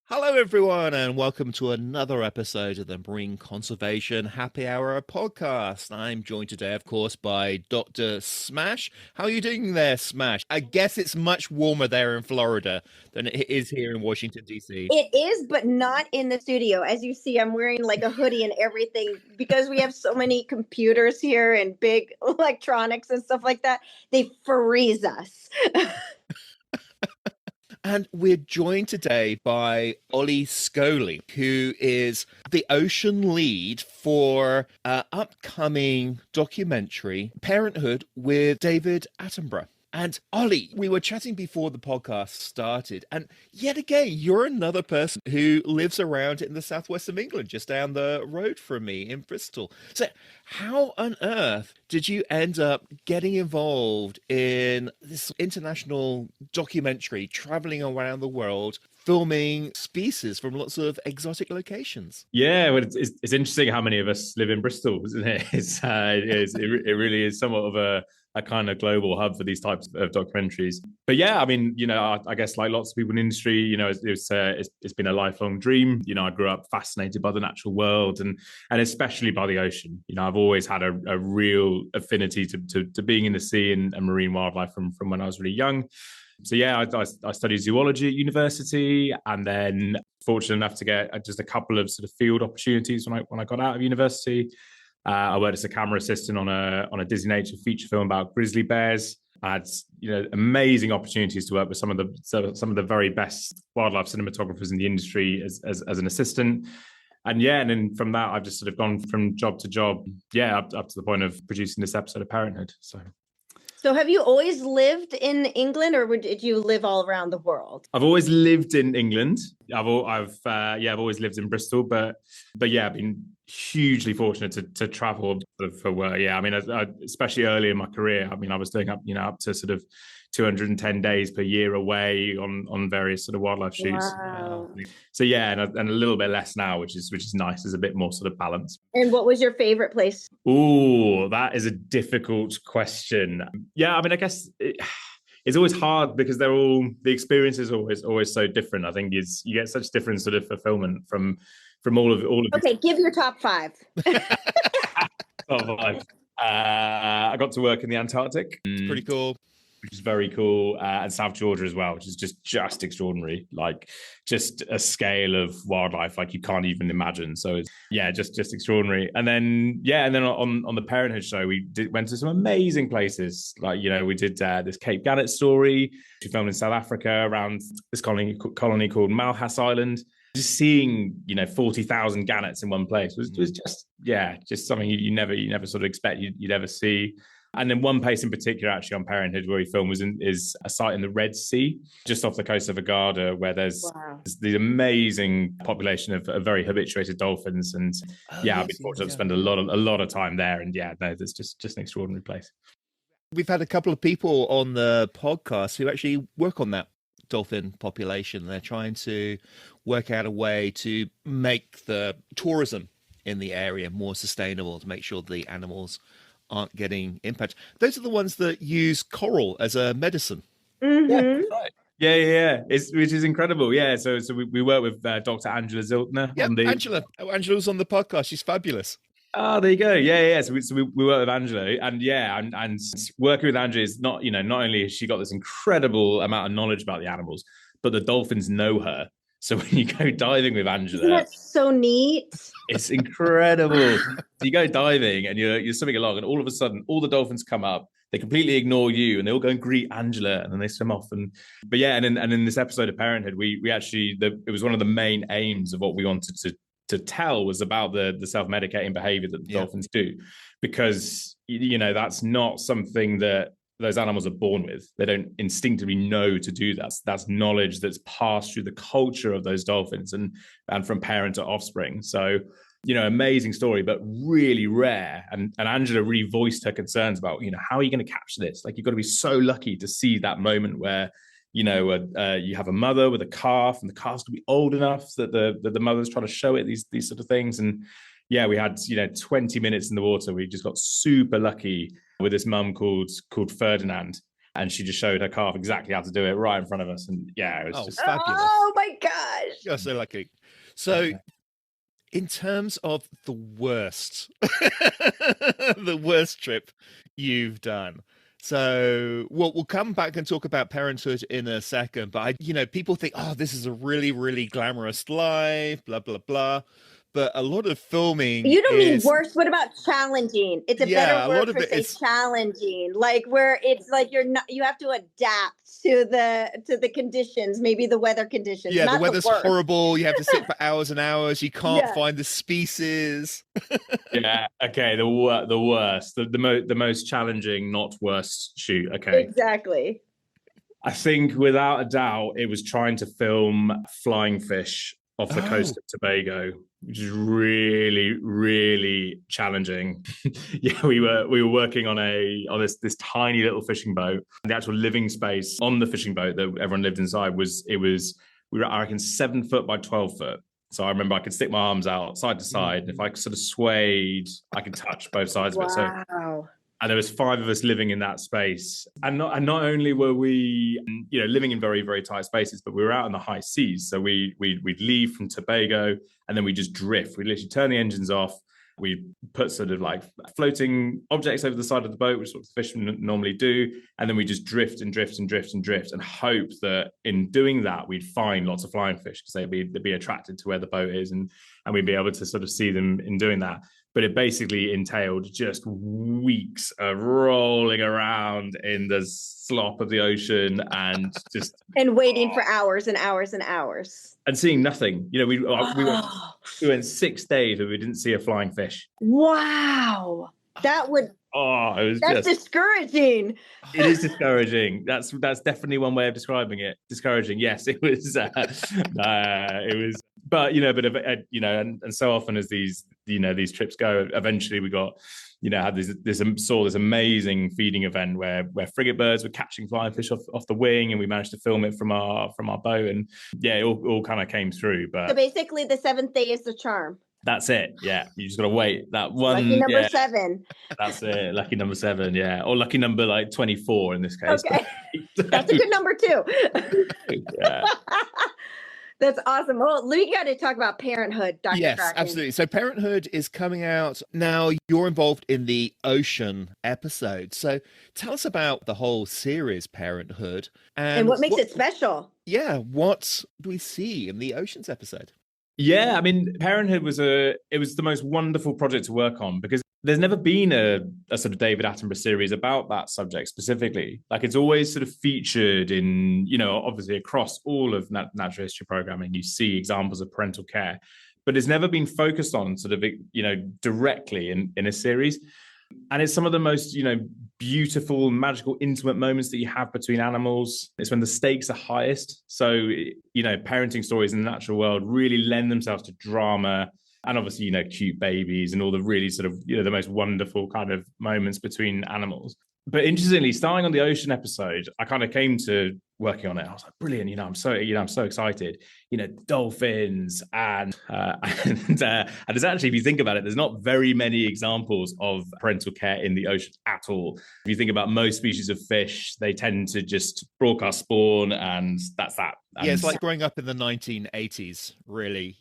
Hello, everyone, and welcome to another episode of the Marine Conservation Happy Hour podcast. I'm joined today, of course, by Dr. Smash. How are you doing there, Smash? I guess it's much warmer there in Florida than it is here in Washington, D.C. It is, but not in the studio. As you see, I'm wearing like a hoodie and everything because we have so many computers here and big electronics and stuff like that. They freeze us. And we're joined today by Olly Scholey, who is the ocean lead for an upcoming documentary, Parenthood, with David Attenborough. And Olly, we were chatting before the podcast started, and yet again, you're another person who lives around in the southwest of England, just down the road from me in Bristol. So how on earth did you end up getting involved in this international documentary, traveling around the world, filming species from lots of exotic locations? Yeah, well, it's interesting how many of us live in Bristol, isn't it? It really is somewhat of a kind of global hub for these types of documentaries. But yeah, I mean, I guess like lots of people in the industry, it's been a lifelong dream. I grew up fascinated by the natural world and especially by the ocean. I've always had a real affinity to being in the sea and marine wildlife from when I was really young. So yeah, I studied zoology at university, and then fortunate enough to get just a couple of sort of field opportunities when I got out of university. I worked as a camera assistant on a Disney Nature feature film about grizzly bears. I had amazing opportunities to work with some of the very best wildlife cinematographers in the industry as an assistant. And then from that, I've just sort of gone from job to job, up to the point of producing this episode of Parenthood. So have you always lived in England, or did you live all around the world? I've always lived in England. I've always lived in Bristol, but yeah, I've been hugely fortunate to travel for work. Yeah, I mean, especially early in my career, I mean, I was doing up to sort of 210 days per year away on various sort of wildlife shoots. Wow. So yeah, and a little bit less now, which is nice. There's a bit more sort of balance. And what was your favorite place? Oh, that is a difficult question. Yeah, I mean, I guess it's always hard because the experience is always so different. I think you get such different sort of fulfillment from all of. Okay, give your top 5. Top 5. I got to work in the Antarctic. It's pretty cool. Which is very cool, and South Georgia as well, which is just extraordinary, like just a scale of wildlife like you can't even imagine. So yeah, just extraordinary. And then on the Parenthood show, we went to some amazing places. Like we did this Cape Gannet story. We filmed in South Africa around this colony called Malhas Island. Just seeing 40,000 gannets in one place was just something you never sort of expect you'd ever see. And then one place in particular, actually, on Parenthood, where we filmed is a site in the Red Sea, just off the coast of Agada, where there's the amazing population of very habituated dolphins. And I've been fortunate to spend a lot of time there. And it's just an extraordinary place. We've had a couple of people on the podcast who actually work on that dolphin population. They're trying to work out a way to make the tourism in the area more sustainable, to make sure the animals aren't getting impacted. Those are the ones that use coral as a medicine. Mm-hmm. Yeah, that's right. Yeah. Which is incredible. Yeah. So we work with Dr. Angela Ziltner. Yeah, Angela was on the podcast. She's fabulous. Oh, there you go. Yeah. So we work with Angela, and working with Angela is not only has she got this incredible amount of knowledge about the animals, but the dolphins know her. So when you go diving with Angela, isn't that so neat? It's incredible. So you go diving and you're swimming along, and all of a sudden, all the dolphins come up. They completely ignore you, and they all go and greet Angela, and then they swim off. And in this episode of Parenthood, we actually it was one of the main aims of what we wanted to tell was about the self-medicating behavior that the dolphins do, because that's not something that those animals are born with. They don't instinctively know to do that. That's knowledge that's passed through the culture of those dolphins and from parent to offspring. So, amazing story, but really rare. And Angela really voiced her concerns about, how are you going to capture this? Like, you've got to be so lucky to see that moment where, you have a mother with a calf, and the calf's going to be old enough that the mother's trying to show it these sort of things. And yeah, we had 20 minutes in the water. We just got super lucky with this mum called Ferdinand, and she just showed her calf exactly how to do it right in front of us. And yeah, it was just fabulous. Oh my gosh! You're so lucky. So, in terms of the worst, the worst trip you've done. So we'll come back and talk about Parenthood in a second. But people think, oh, this is a really, really glamorous life, blah blah blah. But a lot of filming. You don't mean worse. What about challenging? It's a better word for say challenging. Like where it's like you have to adapt to the conditions, maybe the weather conditions. Yeah, the weather's horrible. You have to sit for hours and hours. You can't find the species. Yeah. Okay. The worst, the most challenging, not worst shoot. Okay. Exactly. I think without a doubt, it was trying to film flying fish off the coast of Tobago, which is really, really challenging. Yeah, we were working on this tiny little fishing boat. The actual living space on the fishing boat that everyone lived inside we were, I reckon, 7 foot by 12 foot. So I remember I could stick my arms out side to side. And if I sort of swayed, I could touch both sides of it. So, and there was 5 of us living in that space. And not only were we, living in very, very tight spaces, but we were out in the high seas. So we'd leave from Tobago and then we just drift. We'd literally turn the engines off. We put sort of like floating objects over the side of the boat, which is what the fishermen normally do. And then we just drift and drift and drift and drift and hope that in doing that, we'd find lots of flying fish because they'd be attracted to where the boat is and we'd be able to sort of see them in doing that. But it basically entailed just weeks of rolling around in the slop of the ocean and just and waiting for hours and hours and hours and seeing nothing. We went 6 days and we didn't see a flying fish. Wow, that's discouraging. It is discouraging. That's definitely one way of describing it. Discouraging. Yes, it was. It was. But and so often as these trips go, eventually we got had saw this amazing feeding event where frigate birds were catching flying fish off the wing, and we managed to film it from our boat, and it all kind of came through. But so basically, the 7th day is the charm. That's it. Yeah, you just got to wait. That one. Lucky number 7. That's it. Lucky number 7. Yeah, or lucky number like 24 in this case. Okay, that's a good number too. Yeah. That's awesome. Well, we got to talk about Parenthood, Dr. Yes, Kraken. absolutely. So Parenthood is coming out now. You're involved in the Ocean episode. So tell us about the whole series, Parenthood. And what makes it special? Yeah, what do we see in the Oceans episode? Yeah, I mean, Parenthood was the most wonderful project to work on because there's never been a sort of David Attenborough series about that subject specifically. Like it's always sort of featured in, obviously across all of natural history programming, you see examples of parental care, but it's never been focused on sort of, directly in a series. And it's some of the most, beautiful, magical, intimate moments that you have between animals. It's when the stakes are highest. So, parenting stories in the natural world really lend themselves to drama and obviously, cute babies and all the really sort of, the most wonderful kind of moments between animals. But interestingly, starting on the Ocean episode, I kind of came to working on it. I was like, brilliant, I'm so excited. Dolphins and it's actually, if you think about it, there's not very many examples of parental care in the ocean at all. If you think about most species of fish, they tend to just broadcast spawn and that's that. Yeah, it's like growing up in the 1980s, really,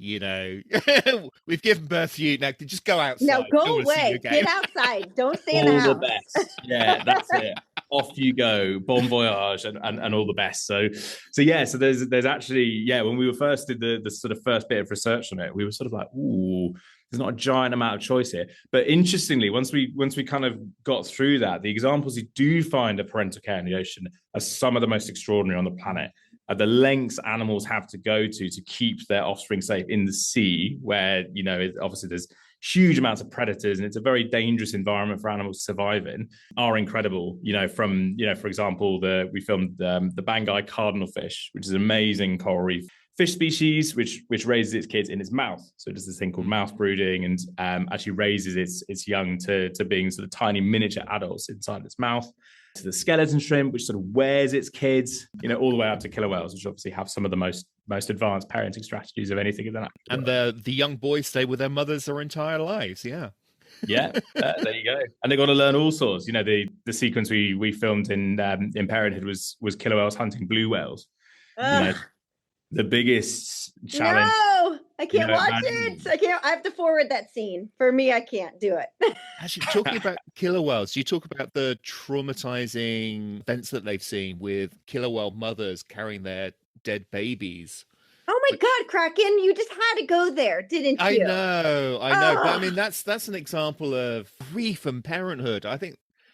We've given birth to you, now just go outside. No, go away. Get outside. Don't stay in the house. All the best. Yeah, that's it. Off you go. Bon voyage and all the best. So there's actually, when we were first did the sort of first bit of research on it, we were sort of like, ooh, there's not a giant amount of choice here. But interestingly, once we kind of got through that, the examples you do find of parental care in the ocean are some of the most extraordinary on the planet. The lengths animals have to go to keep their offspring safe in the sea, where, obviously there's huge amounts of predators and it's a very dangerous environment for animals to survive in, are incredible. From, for example, we filmed the Banggai cardinal fish, which is an amazing coral reef fish species, which raises its kids in its mouth. So it does this thing called mouth brooding and actually raises its young to being sort of tiny miniature adults inside its mouth. To the skeleton shrimp, which sort of wears its kids, all the way up to killer whales, which obviously have some of the most advanced parenting strategies of anything in that. And the young boys stay with their mothers their entire lives. Yeah. Yeah, there you go. And they got to learn all sorts. The sequence we filmed in Parenthood was killer whales hunting blue whales. the biggest challenge. No, I can't watch imagine. it. I have to forward that scene. For me, I can't do it. Actually, talking about killer whales, you talk about the traumatizing events that they've seen with killer whale mothers carrying their dead babies. Oh my God, Kraken, you just had to go there, didn't you? I know. But I mean, Ugh. that's an example of grief and parenthood.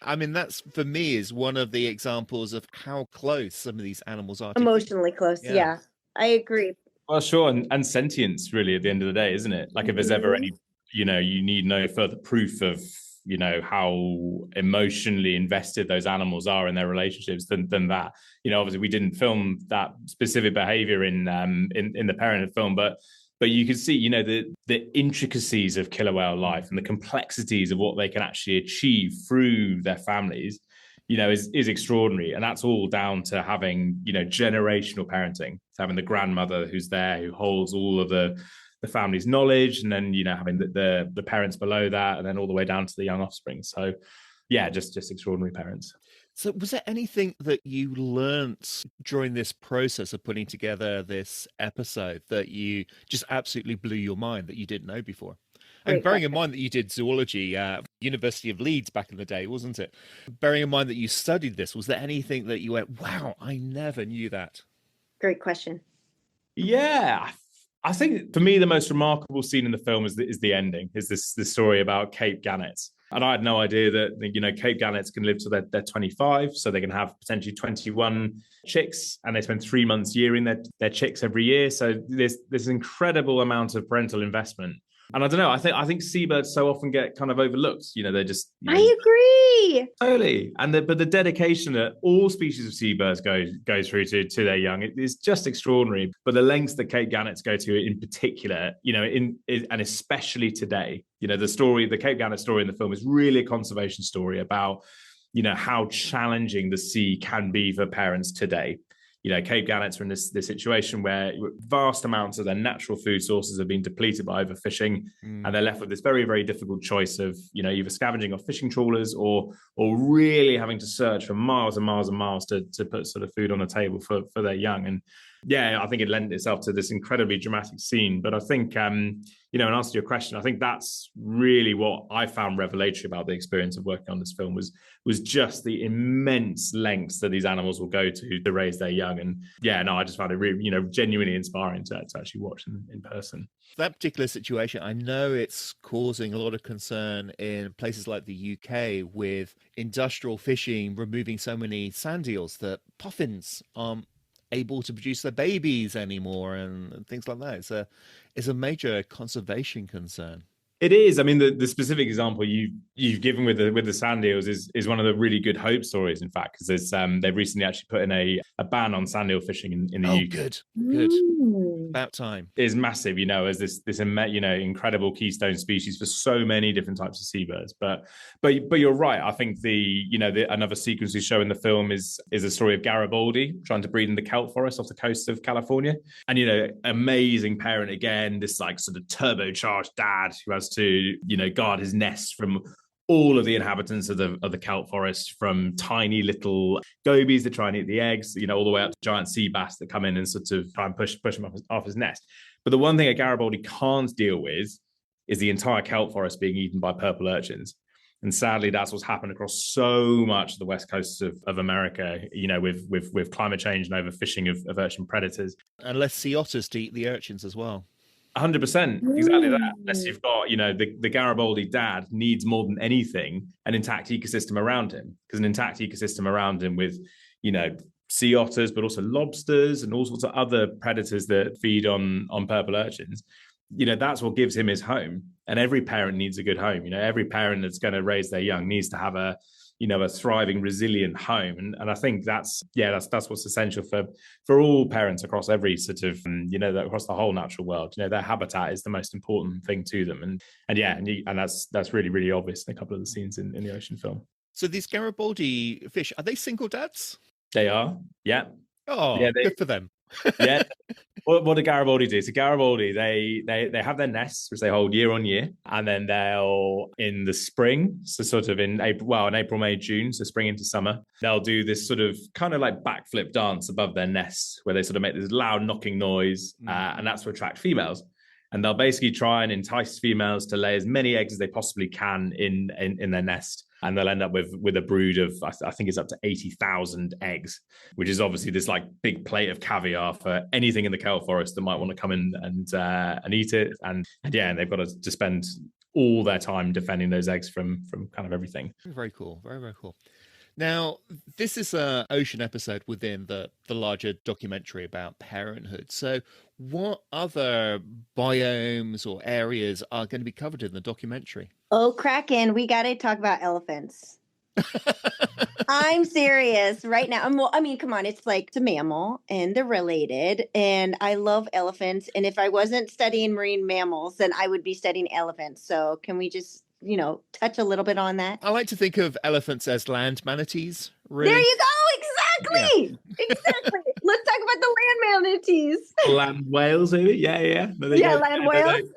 I mean, that's for me is one of the examples of how close some of these animals are to Emotionally close. Yeah, I agree. Well, sure, and sentience really at the end of the day, isn't it? Like if there's ever any, you need no further proof of, how emotionally invested those animals are in their relationships than that. Obviously we didn't film that specific behavior in the Parenthood film, but you can see, the intricacies of killer whale life and the complexities of what they can actually achieve through their families, is extraordinary. And that's all down to having, generational parenting, having the grandmother who's there, who holds all of the family's knowledge, and then, having the parents below that, and then all the way down to the young offspring. So yeah, just extraordinary parents. So was there anything that you learnt during this process of putting together this episode that you just absolutely blew your mind that you didn't know before? And bearing in mind that you did zoology at University of Leeds back in the day, wasn't it? Bearing in mind that you studied this, was there anything that you went, wow, I never knew that? Great question. Yeah, I think for me, the most remarkable scene in the film is the ending, is this story about Cape Gannets. And I had no idea that, Cape Gannets can live till they're 25, so they can have potentially 21 chicks, and they spend 3 months yearing their chicks every year. So there's this incredible amount of parental investment. And I don't know, I think seabirds so often get kind of overlooked. They're just... I agree. Totally. But the dedication that all species of seabirds go through to their young, it is just extraordinary. But the lengths that Cape Gannets go to in particular, and especially today, the Cape Gannet story in the film is really a conservation story about, how challenging the sea can be for parents today. Cape Gannets are in this situation where vast amounts of their natural food sources have been depleted by overfishing, and they're left with this very, very difficult choice of, either scavenging off fishing trawlers or really having to search for miles and miles and miles to put sort of food on the table for their young. And yeah, I think it lent itself to this incredibly dramatic scene. But I think, in answer to your question, I think that's really what I found revelatory about the experience of working on this film was just the immense lengths that these animals will go to raise their young. And yeah, no, I just found it really, genuinely inspiring to actually watch in person. That particular situation, I know it's causing a lot of concern in places like the UK with industrial fishing removing so many sand eels that puffins aren't able to produce their babies anymore and things like that. It's a major conservation concern. It is. I mean, the specific example you've given with the sand eels is one of the really good hope stories, in fact, because they've recently actually put in a ban on sand eel fishing in the UK. Good. About time. It is massive, as this incredible keystone species for so many different types of seabirds. But you're right. I think another sequence we show in the film is a story of Garibaldi trying to breed in the kelp forest off the coast of California, and amazing parent again, this like sort of turbocharged dad who has to guard his nest from all of the inhabitants of the kelp forest, from tiny little gobies that try and eat the eggs, all the way up to giant sea bass that come in and sort of try and push him off his nest. But the one thing that Garibaldi can't deal with is the entire kelp forest being eaten by purple urchins. And sadly, that's what's happened across so much of the west coast of America, with climate change and overfishing of urchin predators. And less sea otters to eat the urchins as well. 100%, exactly that. Unless you've got, the Garibaldi dad needs more than anything an intact ecosystem around him, because an intact ecosystem around him with, sea otters, but also lobsters and all sorts of other predators that feed on purple urchins, that's what gives him his home. And every parent needs a good home. Every parent that's going to raise their young needs to have a thriving, resilient home. And I think that's what's essential for all parents across every sort of, across the whole natural world. Their habitat is the most important thing to them. And that's really, really obvious in a couple of the scenes in the ocean film. So these Garibaldi fish, are they single dads? They are, yeah. Oh, yeah, good for them. Yeah. What do Garibaldi do? So Garibaldi, they have their nests, which they hold year on year, and then they'll in the spring, so sort of in April, May, June, so spring into summer, they'll do this sort of kind of like backflip dance above their nests, where they sort of make this loud knocking noise, and that's to attract females. And they'll basically try and entice females to lay as many eggs as they possibly can in their nest. And they'll end up with a brood of, I think it's up to 80,000 eggs, which is obviously this like big plate of caviar for anything in the Kale Forest that might want to come in and eat it. And they've got to spend all their time defending those eggs from kind of everything. Very cool. Very, very cool. Now, this is an ocean episode within the larger documentary about parenthood. So what other biomes or areas are going to be covered in the documentary? Oh, Kraken, we got to talk about elephants. I'm serious right now. I mean, come on, it's like it's a mammal and they're related. And I love elephants. And if I wasn't studying marine mammals, then I would be studying elephants. So can we just touch a little bit on that? I like to think of elephants as land manatees, really. There you go. Exactly. Yeah. Exactly. Let's talk about the land manatees. Land whales, maybe? Yeah. No, land whales.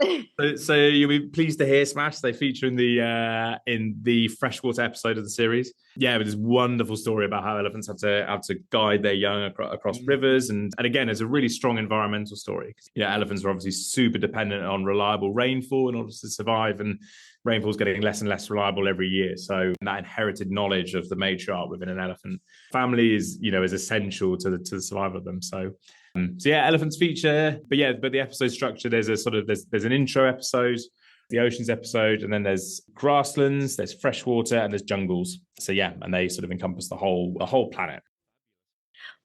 So you'll be pleased to hear, Smash, they feature in the freshwater episode of the series. Yeah, with this wonderful story about how elephants have to guide their young across rivers. And again, it's a really strong environmental story. Elephants are obviously super dependent on reliable rainfall in order to survive, and rainfall is getting less and less reliable every year. So that inherited knowledge of the matriarch within an elephant family is essential to the survival of them. So elephants feature, but the episode structure, there's an intro episode, the oceans episode, and then there's grasslands, there's freshwater, and there's jungles. So and they sort of encompass the whole planet.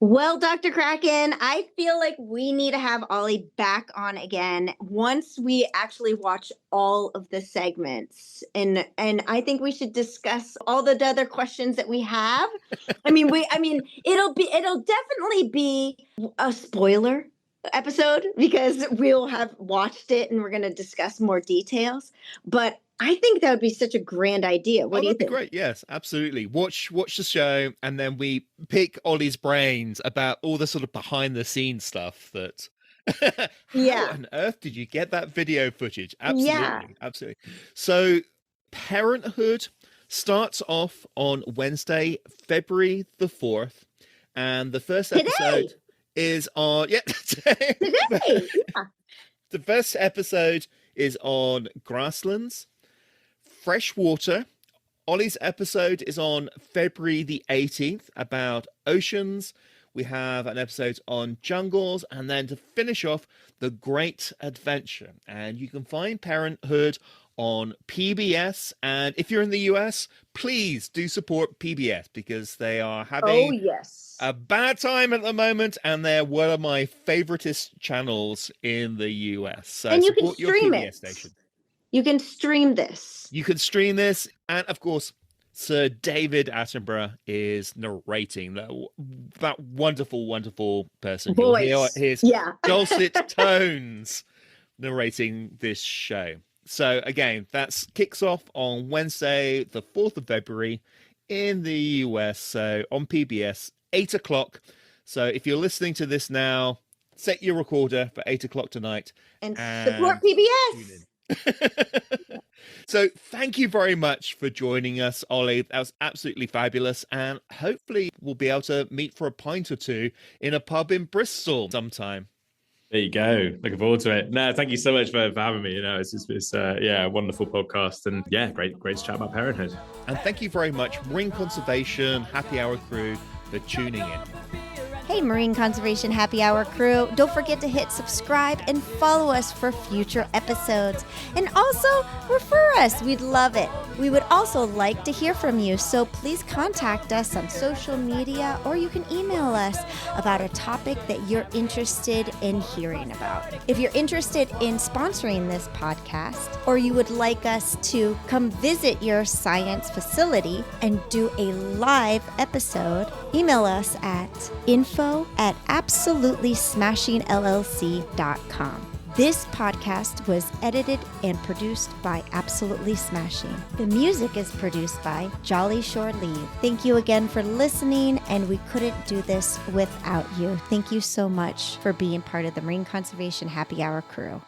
Well, Dr. Kraken, I feel like we need to have Olly back on again once we actually watch all of the segments. And I think we should discuss all the other questions that we have. It'll definitely be a spoiler episode because we'll have watched it and we're going to discuss more details. But I think that would be such a grand idea. What do you think? That'd be great. Yes, absolutely. Watch the show, and then we pick Olly's brains about all the sort of behind the scenes stuff that. How on earth did you get that video footage? Absolutely, absolutely. So, Parenthood starts off on Wednesday, February the 4th, and the first episode is on today. Yeah. The first episode is on grasslands. Freshwater. Olly's episode is on February the 18th about oceans. We have an episode on jungles, and then to finish off, The Great Adventure. And you can find Parenthood on PBS. And if you're in the US, please do support PBS because they are having a bad time at the moment, and they're one of my favoritist channels in the US. So and you support can stream your PBS it. Station. You can stream this. You can stream this. And of course, Sir David Attenborough is narrating that wonderful, wonderful person. Voice. You'll hear his dulcet tones narrating this show. So again, that kicks off on Wednesday, the 4th of February in the US. So on PBS, 8 o'clock. So if you're listening to this now, set your recorder for 8 o'clock tonight. And support PBS. So thank you very much for joining us, Olly. That was absolutely fabulous, and hopefully we'll be able to meet for a pint or two in a pub in Bristol sometime. There you go. Looking forward to it. No, thank you so much for having me. It's a wonderful podcast, and great to chat about parenthood. And thank you very much, Marine Conservation Happy Hour crew, for tuning in. Hey, Marine Conservation Happy Hour crew. Don't forget to hit subscribe and follow us for future episodes. And also, refer us. We'd love it. We would also like to hear from you, so please contact us on social media, or you can email us about a topic that you're interested in hearing about. If you're interested in sponsoring this podcast, or you would like us to come visit your science facility and do a live episode, email us at info@absolutelysmashingllc.com. This podcast was edited and produced by Absolutely Smashing. The music is produced by Jolly Shore Leave. Thank you again for listening, and we couldn't do this without you. Thank you so much for being part of the Marine Conservation Happy Hour crew.